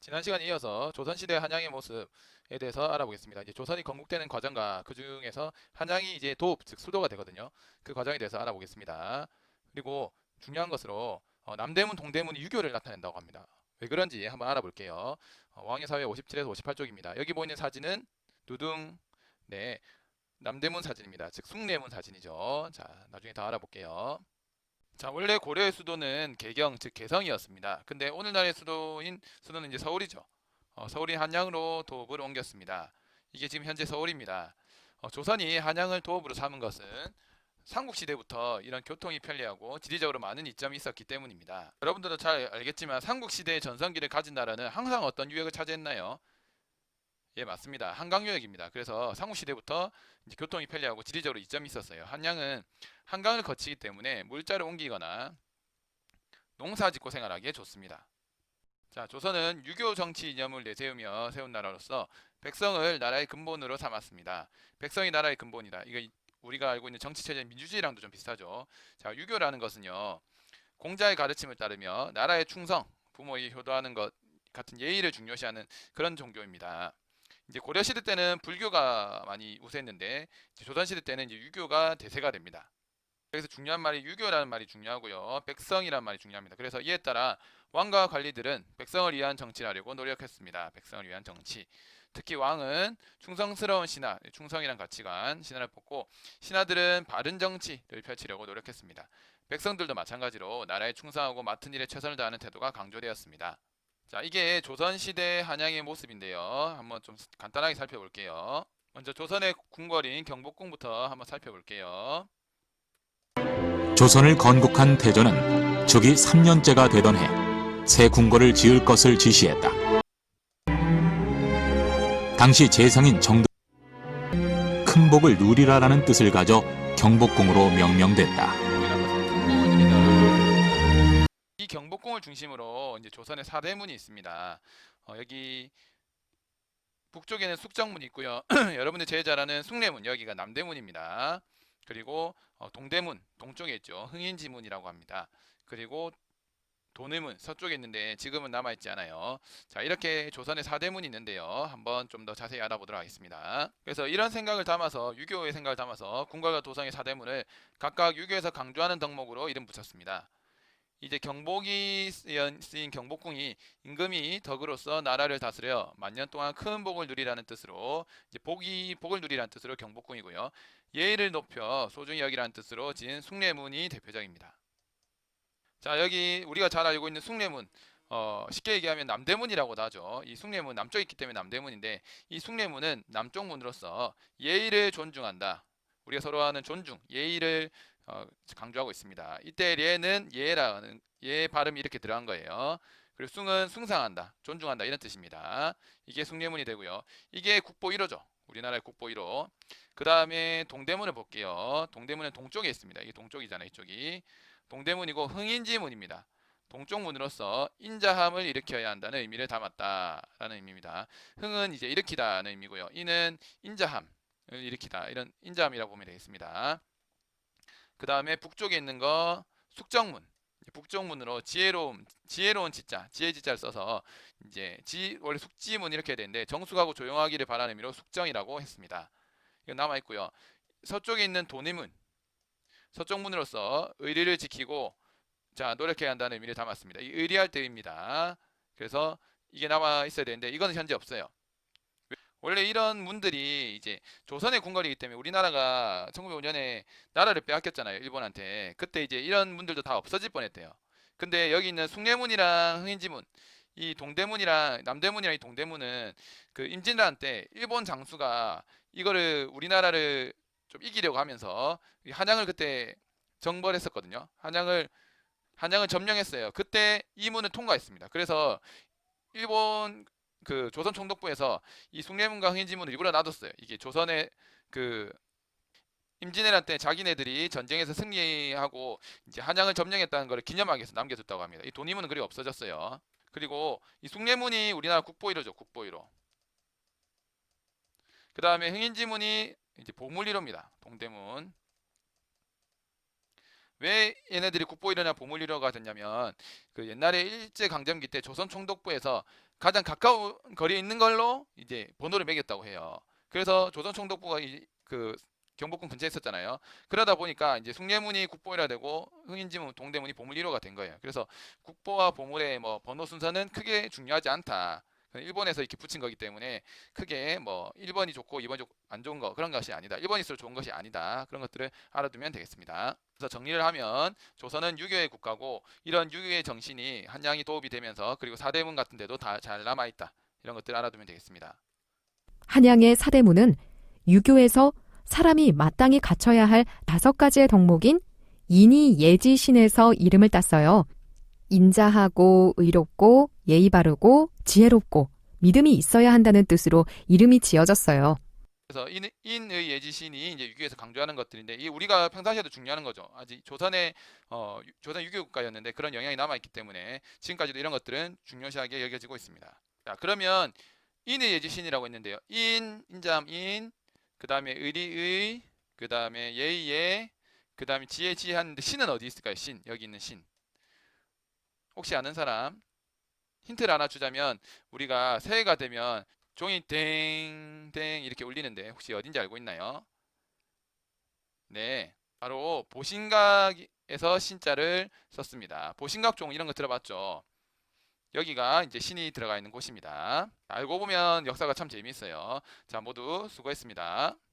지난 시간에 이어서 조선시대 한양의 모습에 대해서 알아보겠습니다. 이제 조선이 건국되는 과정과 그 중에서 한양이 이제 도읍, 즉 수도가 되거든요. 그 과정에 대해서 알아보겠습니다. 그리고 중요한 것으로 남대문, 동대문이 유교를 나타낸다고 합니다. 왜 그런지 한번 알아볼게요. 왕의 사회 57에서 58쪽입니다. 여기 보이는 사진은 두둥, 네, 남대문 사진입니다. 즉 숭례문 사진이죠. 자, 나중에 더 알아볼게요. 자, 원래 고려의 수도는 개경, 즉 개성이었습니다. 근데 오늘날의 수도는 이제 서울이죠. 서울인 한양으로 도읍을 옮겼습니다. 이게 지금 현재 서울입니다. 조선이 한양을 도읍으로 삼은 것은 삼국시대부터 이런 교통이 편리하고 지리적으로 많은 이점이 있었기 때문입니다. 여러분들도 잘 알겠지만 삼국시대의 전성기를 가진 나라는 항상 어떤 유역을 차지했나요? 예, 맞습니다. 한강유역입니다. 그래서 삼국시대부터 이제 교통이 편리하고 지리적으로 이점이 있었어요. 한양은 한강을 거치기 때문에 물자를 옮기거나 농사짓고 생활하기에 좋습니다. 자, 조선은 유교 정치 이념을 내세우며 세운 나라로서 백성을 나라의 근본으로 삼았습니다. 백성이 나라의 근본이다. 이거 우리가 알고 있는 정치 체제 민주주의랑도 좀 비슷하죠. 자, 유교라는 것은요, 공자의 가르침을 따르며 나라의 충성, 부모에게 효도하는 것 같은 예의를 중요시하는 그런 종교입니다. 이제 고려 시대 때는 불교가 많이 우세했는데 조선 시대 때는 이제 유교가 대세가 됩니다. 그래서 중요한 말이 유교라는 말이 중요하고요. 백성이라는 말이 중요합니다. 그래서 이에 따라 왕과 관리들은 백성을 위한 정치를 하려고 노력했습니다. 백성을 위한 정치. 특히 왕은 충성스러운 신하, 충성이란 가치관, 신하를 뽑고 신하들은 바른 정치를 펼치려고 노력했습니다. 백성들도 마찬가지로 나라에 충성하고 맡은 일에 최선을 다하는 태도가 강조되었습니다. 자, 이게 조선시대 한양의 모습인데요. 한번 좀 간단하게 살펴볼게요. 먼저 조선의 궁궐인 경복궁부터 한번 살펴볼게요. 조선을 건국한 태조는 즉위 3년째가 되던 해 새 궁궐을 지을 것을 지시했다. 당시 재상인 정도 큰 복을 누리라라는 뜻을 가져 경복궁으로 명명됐다. 이 경복궁을 중심으로 이제 조선의 사대문이 있습니다. 여기 북쪽에는 숙정문이 있고요. 여러분들 제일 잘 아는 숭례문, 여기가 남대문입니다. 그리고 동대문, 동쪽에 있죠. 흥인지문이라고 합니다. 그리고 도내문, 서쪽에 있는데 지금은 남아있지 않아요. 자, 이렇게 조선의 사대문이 있는데요. 한번 좀 더 자세히 알아보도록 하겠습니다. 그래서 이런 생각을 담아서, 유교의 생각을 담아서 궁궐과 도성의 사대문을 각각 유교에서 강조하는 덕목으로 이름 붙였습니다. 이제 경복이 쓰인 경복궁이 임금이 덕으로서 나라를 다스려 만년 동안 큰 복을 누리라는 뜻으로, 이제 복을 누리라는 뜻으로 경복궁이고요. 예의를 높여 소중히 여기라는 뜻으로 지은 숭례문이 대표적입니다. 자, 여기 우리가 잘 알고 있는 숭례문, 쉽게 얘기하면 남대문이라고도 하죠. 이 숭례문 남쪽에 있기 때문에 남대문인데, 이 숭례문은 남쪽 문으로서 예의를 존중한다. 우리가 서로 하는 존중, 예의를 강조하고 있습니다. 이때 예는 예라는 예 발음이 이렇게 들어간 거예요. 그리고 숭은 숭상한다, 존중한다 이런 뜻입니다. 이게 숭례문이 되고요. 이게 국보 1호죠. 우리나라의 국보 1호. 그 다음에 동대문을 볼게요. 동대문은 동쪽에 있습니다. 이게 동쪽이잖아요. 이쪽이. 동대문이고 흥인지문입니다. 동쪽 문으로서 인자함을 일으켜야 한다는 의미를 담았다라는 의미입니다. 흥은 이제 일으키다는 의미고요. 이는 인자함을 일으키다, 이런 인자함이라고 보면 되겠습니다. 그 다음에 북쪽에 있는 거 숙정문. 북쪽문으로 지혜로운 지자, 지혜 지자를 써서 이제 원래 숙지문 이렇게 해야 되는데 정숙하고 조용하기를 바라는 의미로 숙정이라고 했습니다. 이거 남아 있고요. 서쪽에 있는 도내문, 서쪽문으로서 의리를 지키고 자 노력해야 한다는 의미를 담았습니다. 이 의리할 때입니다. 그래서 이게 남아 있어야 되는데 이거는 현재 없어요. 원래 이런 문들이 이제 조선의 궁궐이기 때문에, 우리나라가 1905년에 나라를 빼앗겼잖아요, 일본한테. 그때 이제 이런 문들도 다 없어질 뻔했대요. 근데 여기 있는 숭례문이랑 흥인지문, 이 동대문이랑 남대문이랑 이 동대문은 그 임진왜란 때 일본 장수가 이거를 우리나라를 좀 이기려고 하면서 한양을 그때 정벌했었거든요. 한양을 점령했어요. 그때 이 문을 통과했습니다. 그래서 일본 그 조선 총독부에서 이 숭례문과 흥인지문을 일부러 놔뒀어요. 이게 조선의 그 임진왜란 때 자기네들이 전쟁에서 승리하고 이제 한양을 점령했다는 걸 기념하기 위해서 남겨뒀다고 합니다. 이 돈이문은 그리고 없어졌어요. 그리고 이 숭례문이 우리나라 국보 1호죠. 국보 1호. 그 다음에 흥인지문이 이제 보물 1호입니다. 동대문. 왜 얘네들이 국보일어나 보물일어가 됐냐면 그 옛날에 일제 강점기 때 조선 총독부에서 가장 가까운 거리에 있는 걸로 이제 번호를 매겼다고 해요. 그래서 조선 총독부가 그 경복궁 근처에 있었잖아요. 그러다 보니까 이제 숭례문이 국보일화 되고 흥인지문, 동대문이 보물일어가 된 거예요. 그래서 국보와 보물의 뭐 번호 순서는 크게 중요하지 않다. 일본에서 이렇게 붙인 거기 때문에 크게 뭐 1번이 좋고 2번이 안 좋은 거 그런 것이 아니다. 1번일수록 좋은 것이 아니다. 그런 것들을 알아두면 되겠습니다. 그래서 정리를 하면 조선은 유교의 국가고 이런 유교의 정신이 한양이 도읍이 되면서 그리고 사대문 같은 데도 다 잘 남아있다. 이런 것들 알아두면 되겠습니다. 한양의 사대문은 유교에서 사람이 마땅히 갖춰야 할 5가지의 덕목인 인이 예지신에서 이름을 땄어요. 인자하고 의롭고 예의 바르고 지혜롭고 믿음이 있어야 한다는 뜻으로 이름이 지어졌어요. 그래서 인의 예지신이 이제 유교에서 강조하는 것들인데 이 우리가 평상시에도 중요하는 거죠. 아직 조선의 조선 유교 국가였는데 그런 영향이 남아 있기 때문에 지금까지도 이런 것들은 중요시하게 여겨지고 있습니다. 자, 그러면 인의 예지신이라고 했는데요. 인자함 그다음에 의리의, 그다음에 예의예, 그다음에 지혜지하는데 신은 어디 있을까요? 신. 여기 있는 신. 혹시 아는 사람? 힌트를 하나 주자면 우리가 새해가 되면 종이 땡땡 이렇게 울리는데 혹시 어딘지 알고 있나요? 네, 바로 보신각에서 신자를 썼습니다. 보신각종 이런 거 들어봤죠? 여기가 이제 신이 들어가 있는 곳입니다. 알고 보면 역사가 참 재미있어요. 자, 모두 수고했습니다.